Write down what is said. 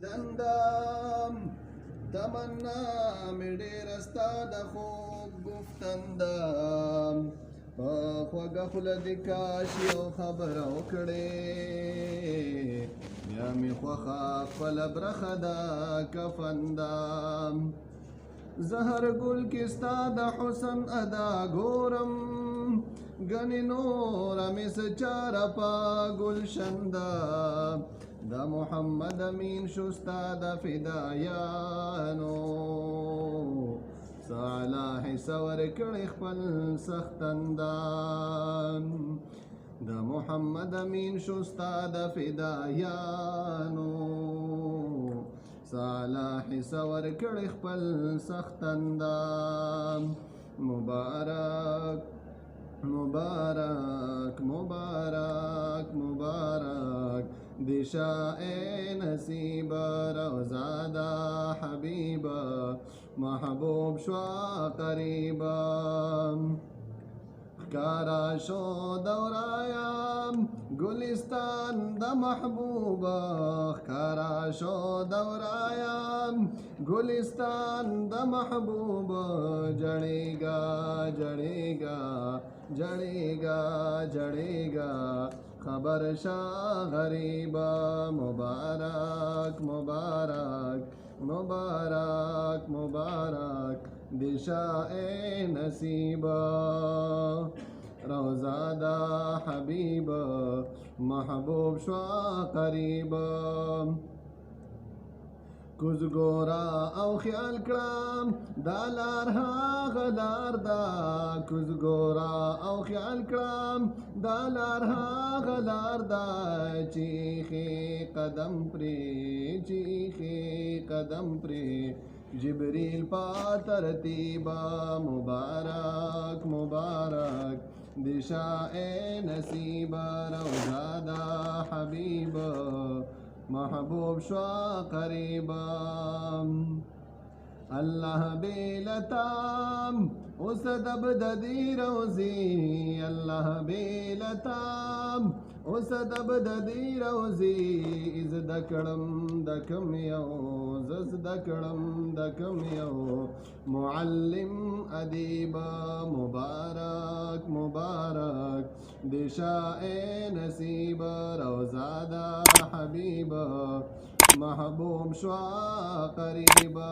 دندام تمنا می ډېر ستا د خوب گفتندام په خوږه خوله دې کاش یو خبره وکړې بیا مې خوښه خپله برخه ده کفندام زهر ګل کې ستا د حسن ادا ګورم ګنې نوره مې څه چاره په ګلشن ده د محمد امین شو ستا د فدایانو سالا حصه ورکړې خپل سختندان د محمد امین شو ستا د فدایانو سالا حصه ورکړې خپل سختندان مبارک مبارک مبارک مبارک दिशा ए नसीब रोज़ादा हबीबा महबूब शवा करीबा कारा शो दौरायाम गुलिस्तान द महबूबा कारा शो दौरायाम गुलिस्तान द महबूबा जड़ेगा जड़ेगा जड़ेगा जड़ेगा खबर शाह गरीबा मुबारक मुबारक मुबारक मुबारक दिशा ए नसीबा रोज़ादा हबीबा महबूब शवा करीबा کوز ګورا او خیال کړم دا لار هغه لار ده کوز ګورا او خیال کړم دا لار هغه لار ده چیخې قدم پرې چیخې قدم پرې جبریل پا ترتیبا مبارک مبارک दिशा ए नसीबा रोज़ादा हबीबा महबूब शवा करीबा अल्लाह बेलताम उस दब ददी रोज़ी अल्लाह बेलताम उस दब ददी रोज़ी इज़ दकड़म दकम यो जस दकड़म दकम यो मुअल्लिम अदीबा मुबारक मुबारक दिशा ए नसीबा रोज़ादा हबीबा महबूब शवा करीबा